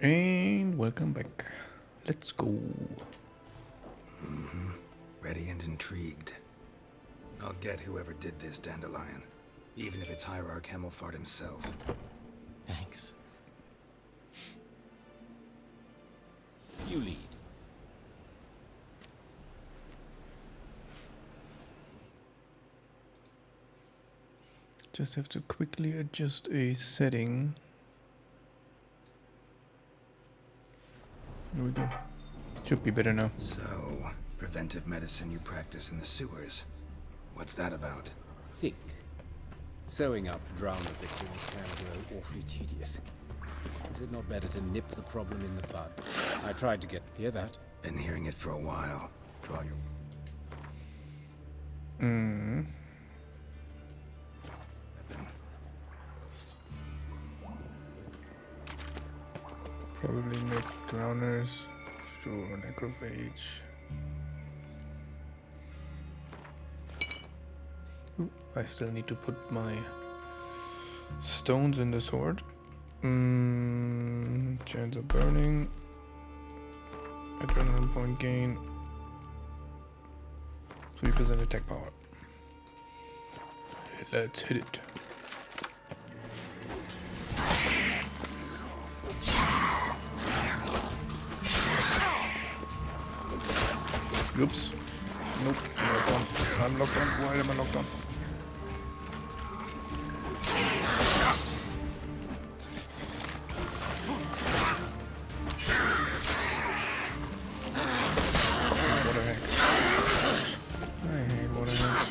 And welcome back. Let's go. Ready and intrigued. I'll get whoever did this, Dandelion. Even if it's Hierarch Hemelfart himself. Thanks. You lead. Just have to quickly adjust a setting. There we go. Should be better now. So, preventive medicine you practice in the sewers. What's that about? Think. Sewing up drowner victims can grow awfully tedious. Is it not better to nip the problem in the bud? I tried to hear that? Been hearing it for a while. Draw your... Mm. weapon. Probably make drowners. Sure, necrophage. Ooh, I still need to put my stones in the sword. Chance of burning. Adrenaline point gain. 3% attack power. Let's hit it. Oops. Nope. Locked on. I'm locked on. Why am I locked on? What a hex. I hate what a hex.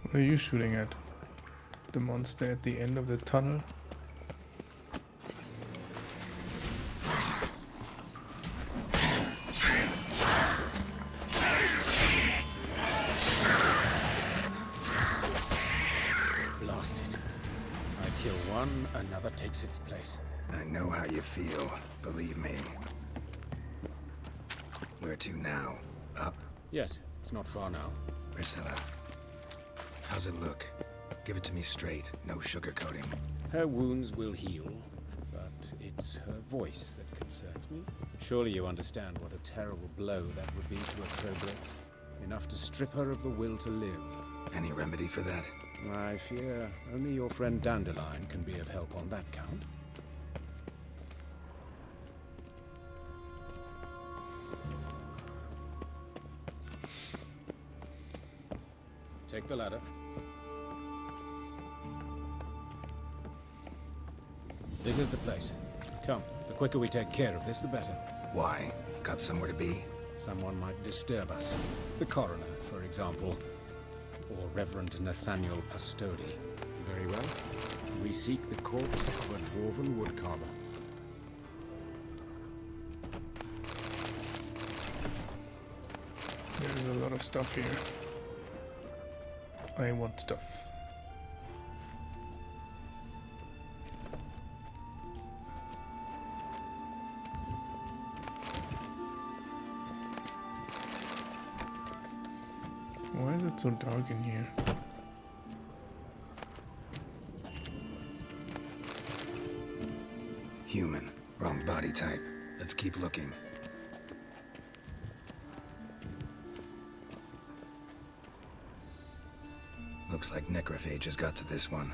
What are you shooting at? The monster at the end of the tunnel? Blast it. I kill one, another takes its place. I know how you feel, believe me. Where to now? Up? Yes, it's not far now. Priscilla. How's it look? Give it to me straight, no sugarcoating. Her wounds will heal, but it's her voice that concerns me. Surely you understand what a terrible blow that would be to a Trobrex. Enough to strip her of the will to live. Any remedy for that? I fear only your friend Dandelion can be of help on that count. Take the ladder. This is the place. Come, the quicker we take care of this, the better. Why? Got somewhere to be? Someone might disturb us. The coroner, for example. Or Reverend Nathaniel Pastodi. Very well. We seek the corpse of a dwarven woodcarver. There's a lot of stuff here. I want stuff. Why is it so dark in here? Human. Wrong body type. Let's keep looking. Looks like necrophage has got to this one.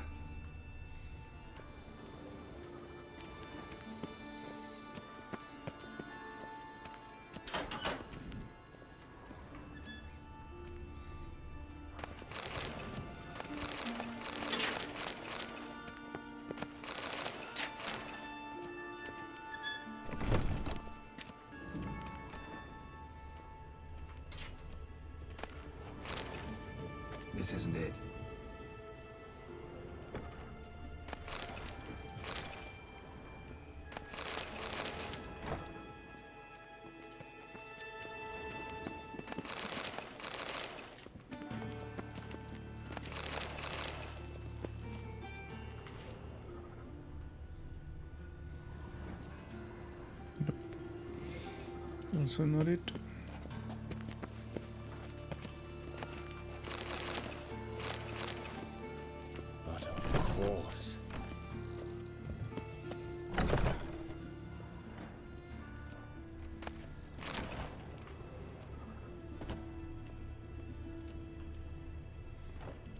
This isn't it. Also not it. But of course.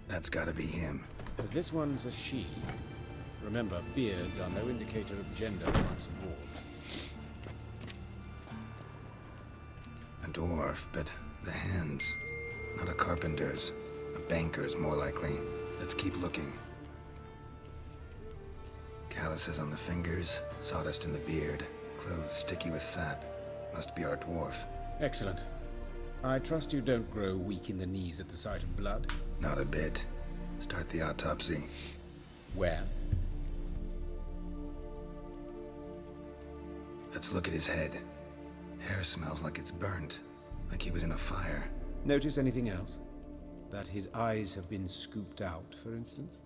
That's gotta be him. But this one's a she. Remember, beards are no indicator of gender amongst dwarves. A dwarf, but the hands. Not a carpenter's. A banker's, more likely. Let's keep looking. Calluses on the fingers, sawdust in the beard, clothes sticky with sap. Must be our dwarf. Excellent. I trust you don't grow weak in the knees at the sight of blood. Not a bit. Start the autopsy. Where? Let's look at his head. Hair smells like it's burnt. Like he was in a fire. Notice anything else? That his eyes have been scooped out, for instance?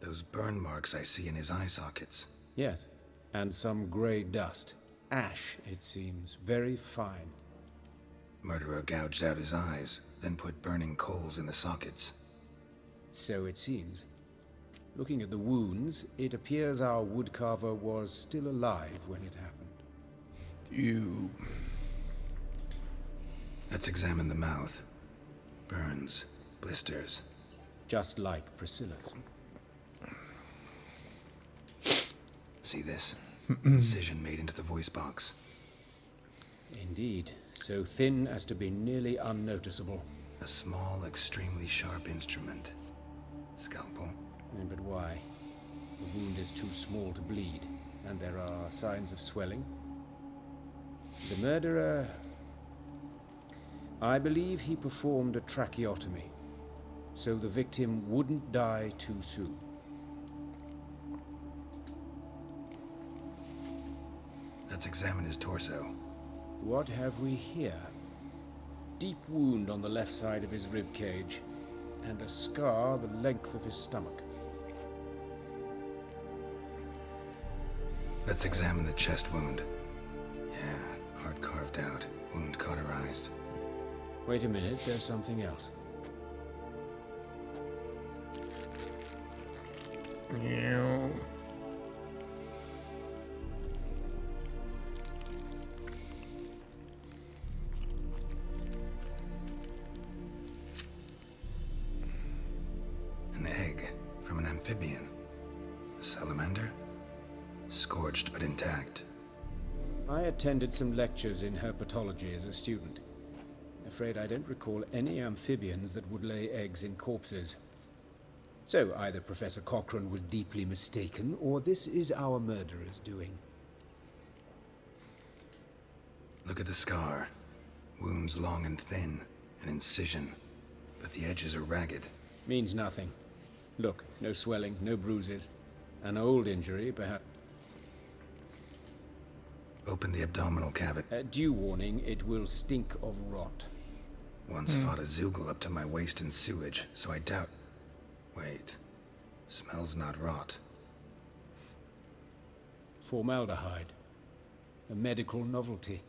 Those burn marks I see in his eye sockets. Yes. And some grey dust. Ash, it seems. Very fine. Murderer gouged out his eyes, then put burning coals in the sockets. So it seems. Looking at the wounds, it appears our woodcarver was still alive when it happened. You. Let's examine the mouth. Burns, blisters. Just like Priscilla's. See this? Incision made into the voice box. Indeed. So thin as to be nearly unnoticeable. A small, extremely sharp instrument. Scalpel. But why? The wound is too small to bleed, and there are signs of swelling. The murderer... I believe he performed a tracheotomy, so the victim wouldn't die too soon. Let's examine his torso. What have we here? Deep wound on the left side of his rib cage, and a scar the length of his stomach. Let's examine the chest wound. Yeah, heart carved out, wound cauterized. Wait a minute, there's something else. Yeah. An egg from an amphibian. A salamander? Scorched but intact. I attended some lectures in herpetology as a student. Afraid I don't recall any amphibians that would lay eggs in corpses. So either Professor Cochrane was deeply mistaken, or this is our murderer's doing. Look at the scar. Wounds long and thin. An incision. But the edges are ragged. Means nothing. Look, no swelling, no bruises. An old injury, perhaps. Open the abdominal cavity. Due warning, it will stink of rot. Once fought a Zoogle up to my waist in sewage, so I doubt... Wait. Smells not rot. Formaldehyde. A medical novelty.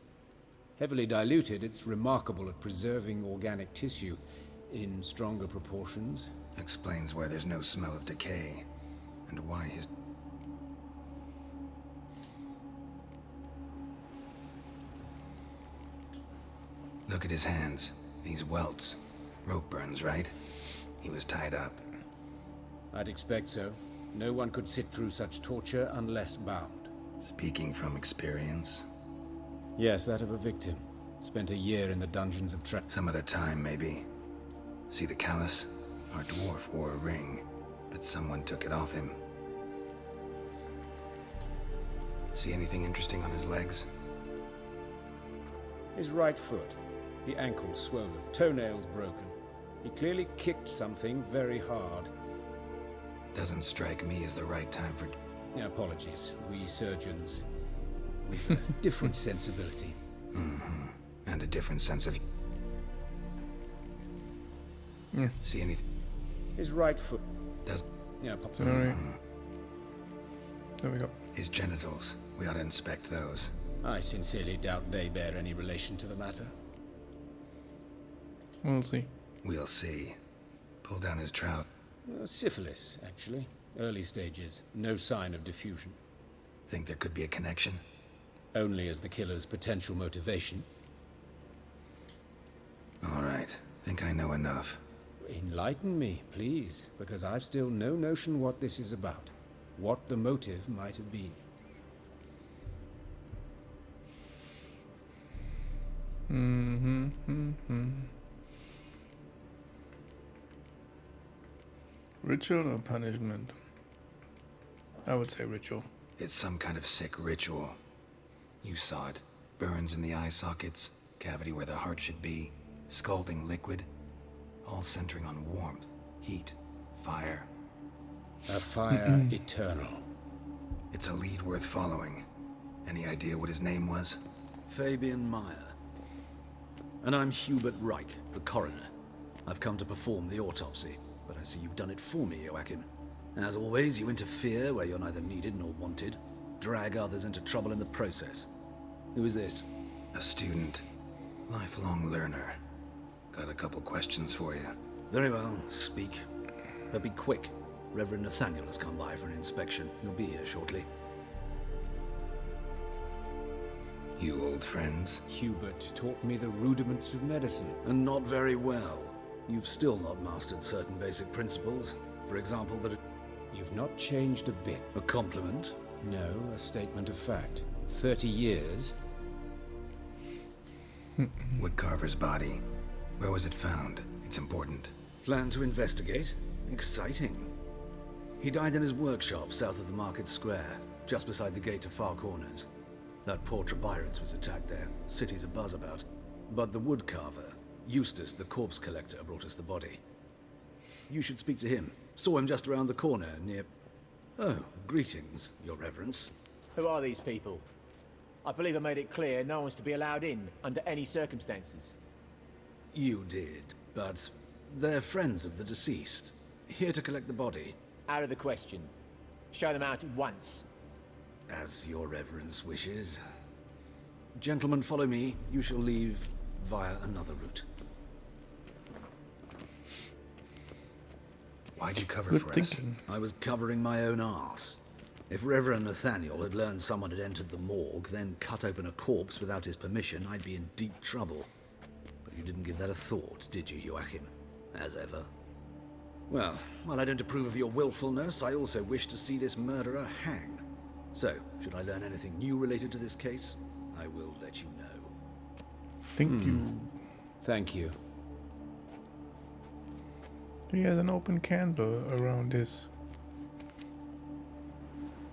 Heavily diluted, it's remarkable at preserving organic tissue in stronger proportions. Explains why there's no smell of decay, and why his... Look at his hands. These welts. Rope burns, right? He was tied up. I'd expect so. No one could sit through such torture unless bound. Speaking from experience. Yes, that of a victim. Spent a year in the dungeons of Some other time, maybe. See the callus? Our dwarf wore a ring, but someone took it off him. See anything interesting on his legs? His right foot. The ankle swollen, toenails broken. He clearly kicked something very hard. Doesn't strike me as the right time for... Apologies. We surgeons, we've a different sensibility. Mm-hmm. And a different sense of... Yeah. See anything? His right foot. Does... Sorry. There we go. His genitals. We ought to inspect those. I sincerely doubt they bear any relation to the matter. We'll see. We'll see. Pull down his trout. Syphilis, actually. Early stages. No sign of diffusion. Think there could be a connection? Only as the killer's potential motivation. All right. Think I know enough. Enlighten me, please, because I've still no notion what this is about. What the motive might have been. Ritual or punishment? I would say ritual. It's some kind of sick ritual. You saw it. Burns in the eye sockets, cavity where the heart should be, scalding liquid, all centering on warmth, heat, fire. A fire eternal. It's a lead worth following. Any idea what his name was? Fabian Meyer. And I'm Hubert Reich, the coroner. I've come to perform the autopsy, but I see you've done it for me, Joachim. As always, you interfere where you're neither needed nor wanted, drag others into trouble in the process. Who is this? A student. Lifelong learner. Got a couple questions for you. Very well, speak. But be quick. Reverend Nathaniel has come by for an inspection. He'll be here shortly. You old friends? Hubert taught me the rudiments of medicine. And not very well. You've still not mastered certain basic principles. For example, that You've not changed a bit. a compliment. No, a statement of fact. 30 years. Woodcarver's body. Where was it found? It's important. Plan to investigate? Exciting. He died in his workshop south of the market square, just beside the gate to Far Corners. That poor Trebyrans was attacked there. City's abuzz about. But the woodcarver, Eustace the corpse collector, brought us the body. You should speak to him. Saw him just around the corner near... Oh, greetings, your reverence. Who are these people? I believe I made it clear no one's to be allowed in under any circumstances. You did, but they're friends of the deceased. Here to collect the body. Out of the question. Show them out at once. As your reverence wishes. Gentlemen, follow me. You shall leave via another route. Why'd you cover Good for thinking. I was covering my own arse. If Reverend Nathaniel had learned someone had entered the morgue, then cut open a corpse without his permission, I'd be in deep trouble. But you didn't give that a thought, did you, Joachim? As ever. Well, while I don't approve of your willfulness, I also wish to see this murderer hang. So, should I learn anything new related to this case, I will let you know. Thank you. Thank you. He has an open candle around his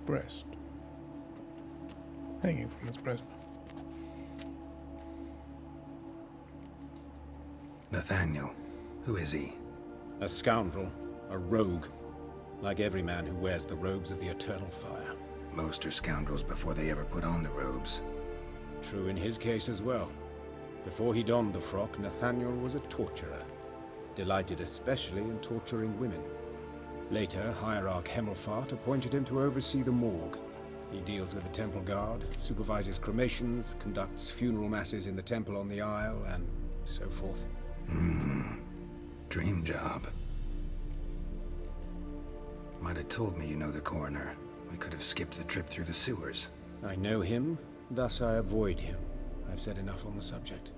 breast. Hanging from his breast. Nathaniel. Who is he? A scoundrel. A rogue. Like every man who wears the robes of the eternal fire. Most are scoundrels before they ever put on the robes. True in his case as well. Before he donned the frock, Nathaniel was a torturer. Delighted especially in torturing women. Later, Hierarch Hemmelfart appointed him to oversee the morgue. He deals with the temple guard, supervises cremations, conducts funeral masses in the temple on the Isle, and so forth. Dream job. Might have told me you know the coroner. We could have skipped the trip through the sewers. I know him, thus I avoid him. I've said enough on the subject.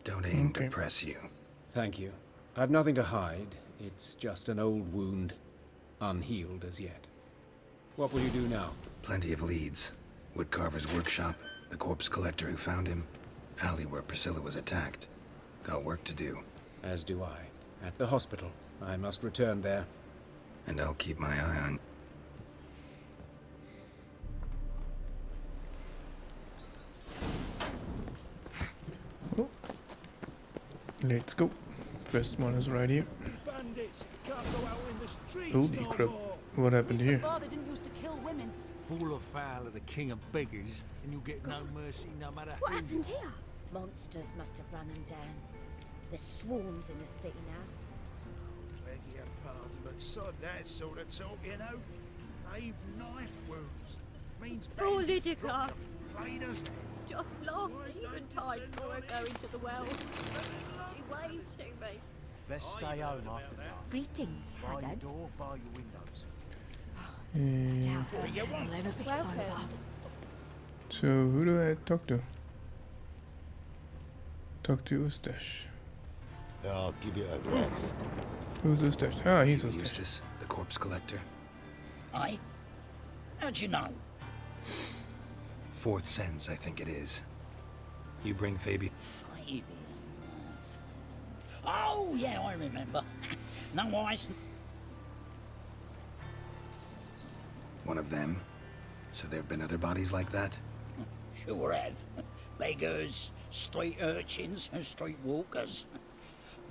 Don't aim Okay. to press you. Thank you. I've nothing to hide. It's just an old wound, unhealed as yet. What will you do now? Plenty of leads. Woodcarver's workshop, the corpse collector who found him, alley where Priscilla was attacked. Got work to do. As do I. At the hospital. I must return there. And I'll keep my eye on... Let's go. First one is right here. Bandits can't go out in the streets Holy no crap. more. What happened here? Father didn't used to kill women. Fall afoul of the king of beggars, and you'll get no mercy no matter What who. happened here? Monsters must have run him down. There's swarms in the city now. Beg your pardon, but Sod that sort of talk, you know. They've knife wounds. Means Poor bandits Lydica. drop them, plain as that. Just last eventide saw her go into the well. She waved to me. Best stay home after dark. Greetings, Bar your Haggard. door, bar your windows. Doubt I'll ever be sober. So, who do I talk to? Talk to Ustash. I'll give you a rest. Who's Ustash? Ah, he's Ustash. Eustace, the corpse collector. Aye? How'd you know? Fourth sense, I think it is. You bring Fabian. Fabian. Oh, yeah, I remember. No eyes. One of them. So there have been other bodies like that? Sure have. Beggars, street urchins, and street walkers.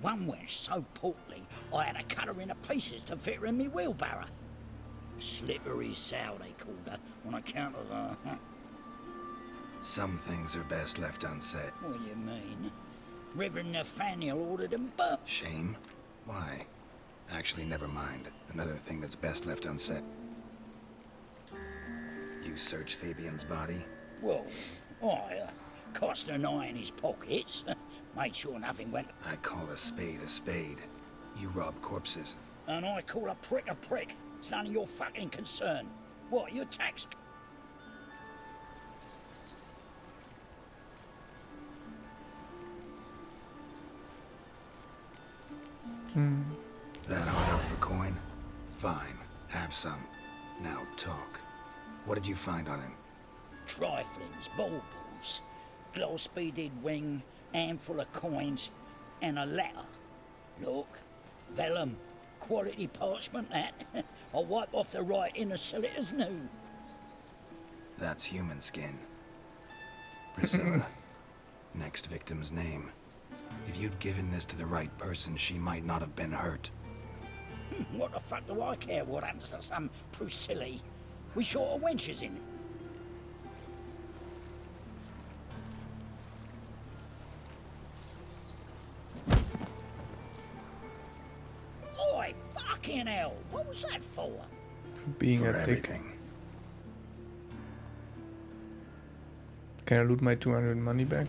One went so portly, I had to cut her into pieces to fit her in me wheelbarrow. Slippery sow, they called her, on account of her. Some things are best left unsaid. What do you mean? Reverend Nathaniel ordered them burnt. Shame? Why? Actually, never mind. Another thing that's best left unsaid. You searched Fabian's body? Well, I cast an eye in his pockets, made sure nothing went. I call a spade a spade. You rob corpses. And I call a prick a prick. It's none of your fucking concern. What, you tax? That hard up for coin? Fine. Have some. Now talk. What did you find on him? Triflings, baubles, gloss-beaded wing, handful of coins, and a letter. Look, vellum, quality parchment that. I'll wipe off the writing and sell it as new. That's human skin. Priscilla. Next victim's name. If you'd given this to the right person, she might not have been hurt. What the fuck do I care what happens to some Priscilla? We short of wenches in. Oi, fucking hell! What was that for? Being For a dick. everything. Can I loot my 200 money back?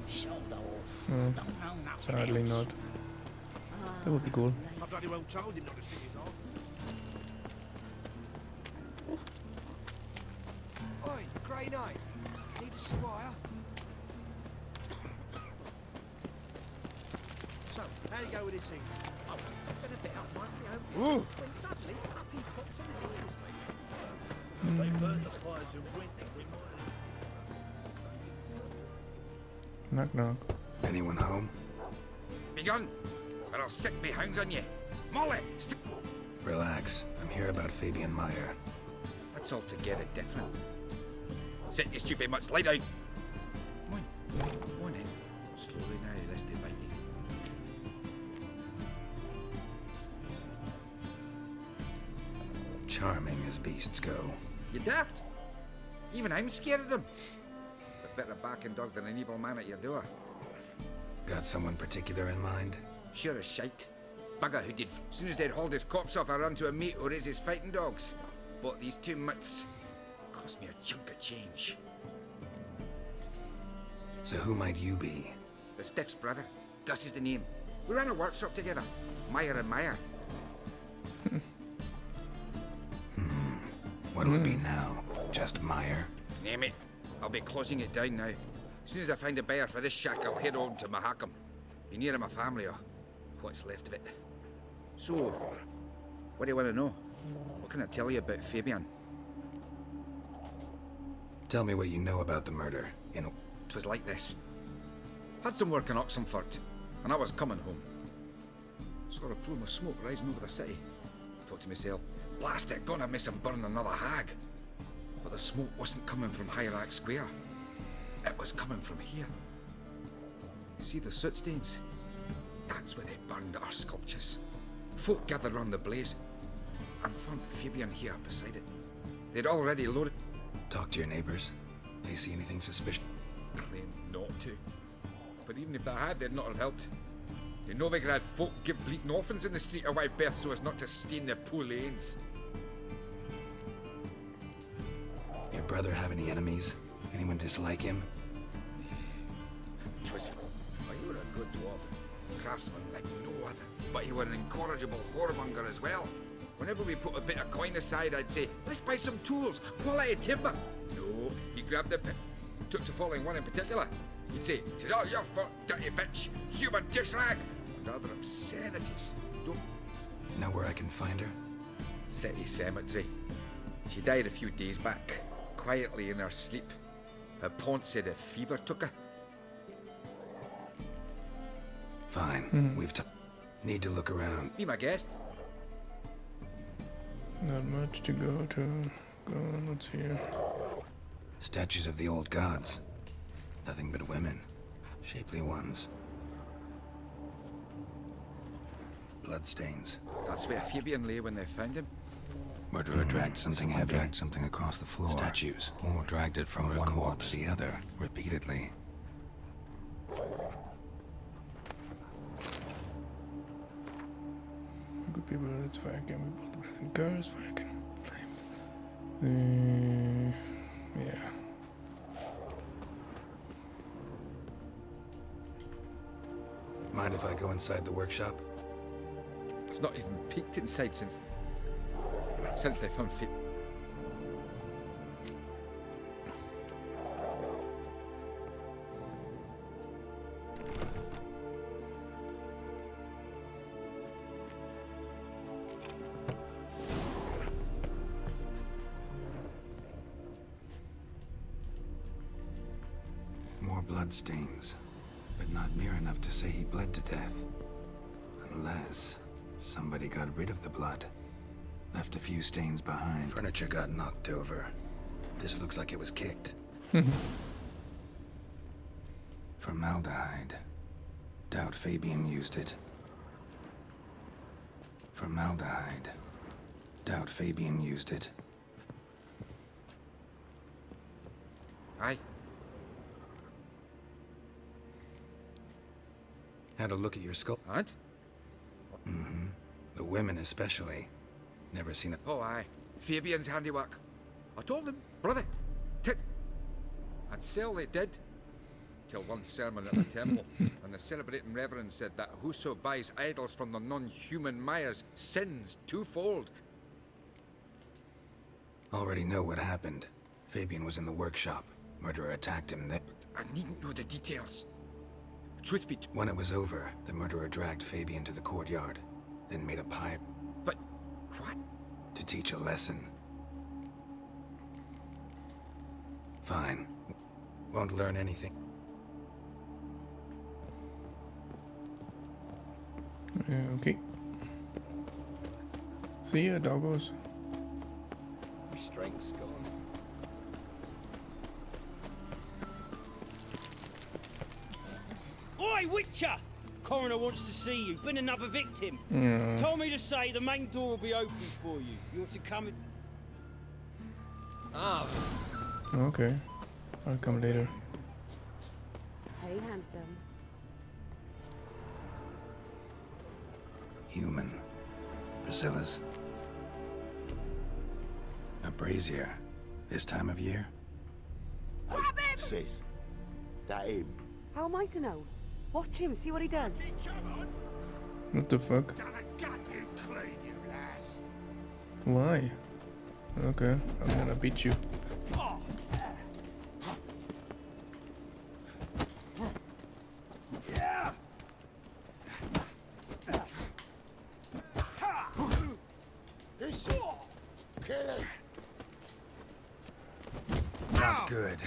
Sold off. Don't know nothing Sadly else. not. That would be cool. I bloody well told him not to stick his arm. Oi, Grey Knight. Need a squire? So, how you go with this thing? I was flipping a bit up my own when suddenly up he pops and heals me. If they burn the fires of winter, we might. Knock knock. Anyone home? Be gone, or I'll sick me hounds on you. Molly! Relax. I'm here about Fabian Meyer. That's altogether different. Sit, you stupid much. Lie down. Come on in. Slowly now, lest they bite you. Charming as beasts go. You daft? Even I'm scared of them. But better a barking dog than an evil man at your door. Got someone particular in mind? Sure as shite. Bugger who did. Soon as they'd hauled his corpse off, I ran to a mate who raised his fighting dogs. Bought these 2 mutts. Cost me a chunk of change. So who might you be? The Stiff's brother. Gus is the name. We ran a workshop together. Meyer and Meyer. What would be now? Just Meyer? Name it. I'll be closing it down now. As soon as I find a buyer for this shack, I'll head on to Mahakam. Be near my family or what's left of it. So, what do you want to know? What can I tell you about Fabian? Tell me what you know about the murder. It was like this. Had some work in Oxenford, and I was coming home. Saw a plume of smoke rising over the city. Thought to myself, blast it, gonna miss him burn another hag. But the smoke wasn't coming from Hierarch Square. It was coming from here. See the soot stains? That's where they burned our sculptures. Folk gathered round the blaze and found Fabian here beside it. They'd already loaded. Talk to your neighbors. They see anything suspicious? Claimed not to. But even if they had, they'd not have helped. The Novigrad folk give bleating orphans in the street a wide berth so as not to stain their poor lanes. Your brother have any enemies? Anyone dislike him? 'Twas you were a good dwarf, craftsman like no other, but you were an incorrigible whoremonger as well. Whenever we put a bit of coin aside, I'd say, let's buy some tools, quality timber. No, he grabbed the took to following one in particular. He'd say, "'Tis all your fault, dirty bitch, human dish rag." Rather obscenities. Don't Know where I can find her? City cemetery. She died a few days back, quietly in her sleep. Her pawn said a fever took her. Fine. We've need to look around. Be my guest. Not much to go to. Go on, let's hear. Statues of the old gods. Nothing but women. Shapely ones. Bloodstains. That's where Fabian lay when they found him. Murderer dragged something heavy. Dragged something across the floor. Statues. Or dragged it from one wall to the other, repeatedly. Good people, let's fire again. We both breath in cars, fire again. Yeah. Mind if I go inside the workshop? I've not even peeked inside since they found Fabian. More bloodstains, but not near enough to say he bled to death. Unless somebody got rid of the blood. Left a few stains behind. Furniture got knocked over. This looks like it was kicked. Formaldehyde. Doubt Fabian used it. Formaldehyde. Doubt Fabian used it. Aye. Had a look at your skull. And? The women especially. Never seen it. Oh, aye. Fabian's handiwork. I told him, brother, tit. And sell they did. Till one sermon at the temple, and the celebrating reverend said that whoso buys idols from the non-human Myers sins twofold. Already know what happened. Fabian was in the workshop. Murderer attacked him there. I needn't know the details. Truth be When it was over, the murderer dragged Fabian to the courtyard, then made a pipe. But what? To teach a lesson. Fine. Won't learn anything. Okay. See ya, doggos. My strength's gone. Oi, Witcher! Coroner wants to see you. Been another victim. Told me to say the main door will be open for you. You're to come in. Okay. I'll come later. Hey, handsome. Human. Priscilla's. A brazier. This time of year? Grab him! Sis, that him? How am I to know? Watch him, see what he does. What the fuck? Gonna gut you clean, you lass. Why? Okay, I'm gonna beat you. This is kill him. Not good.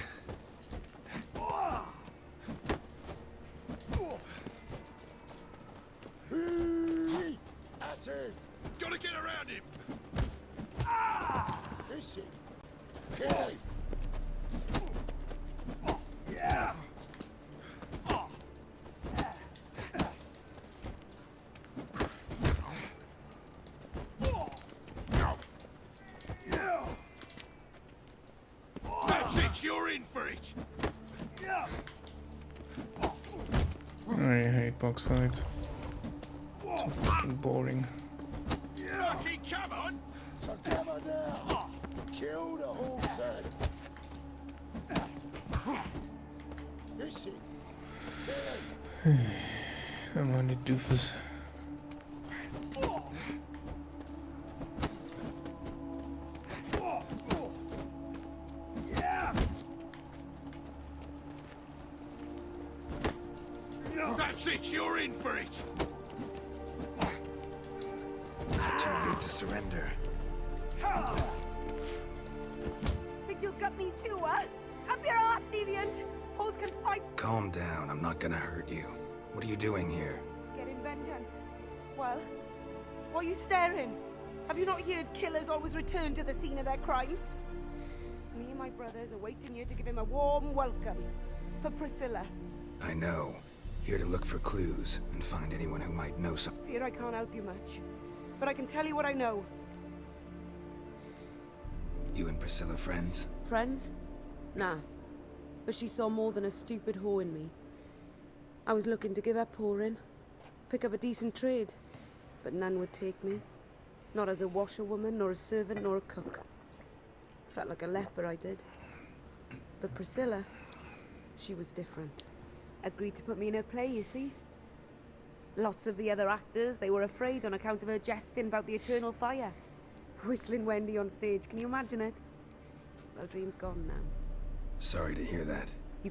That's it. Gotta get around him! This is kill him. That's it, you're in for it! I hate box fights. So fucking boring. Lucky, come on! So come on now! Kill the horse then! Is it? I'm on the doofus. That's it, you're in for it! Too late to surrender. Think you'll gut me too, huh? Up your ass, deviant! HoS can fight. Calm down, I'm not gonna hurt you. What are you doing here? Getting vengeance. Well, why are you staring? Have you not heard killers always return to the scene of their crime? Me and my brothers are waiting here to give him a warm welcome. For Priscilla. I know. Here to look for clues and find anyone who might know something. Fear I can't help you much. But I can tell you what I know. You and Priscilla friends? Friends? Nah. But she saw more than a stupid whore in me. I was looking to give her pouring. Pick up a decent trade. But none would take me. Not as a washerwoman, nor a servant, nor a cook. Felt like a leper, I did. But Priscilla, she was different. Agreed to put me in her play, you see. Lots of the other actors, they were afraid on account of her jesting about the eternal fire. Whistling Wendy on stage, can you imagine it? Well, dream's gone now. Sorry to hear that. You...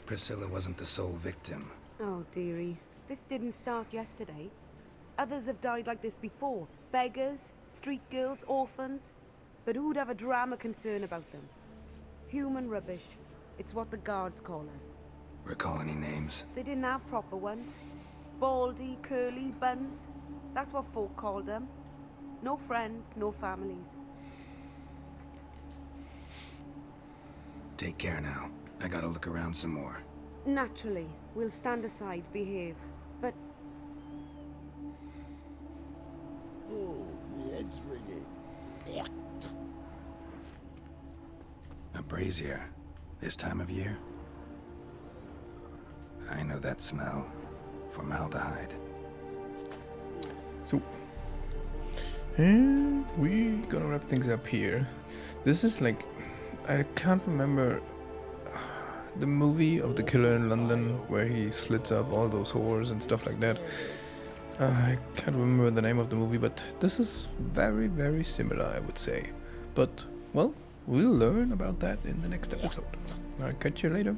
Priscilla wasn't the sole victim. Oh, dearie. This didn't start yesterday. Others have died like this before. Beggars, street girls, orphans. But who'd have a drama concern about them? Human rubbish. It's what the guards call us. Recall any names? They didn't have proper ones. Baldy, curly, buns. That's what folk called them. No friends, no families. Take care now. I gotta look around some more. Naturally, we'll stand aside, behave. But Oh, my head's ringing. A brazier. This time of year? I know that smell. Formaldehyde. So, and we gonna wrap things up here. This is like, I can't remember the movie of the killer in London where he slits up all those whores and stuff like that. I can't remember the name of the movie, but this is very, very similar, I would say. But, well, we'll learn about that in the next episode. I'll catch you later.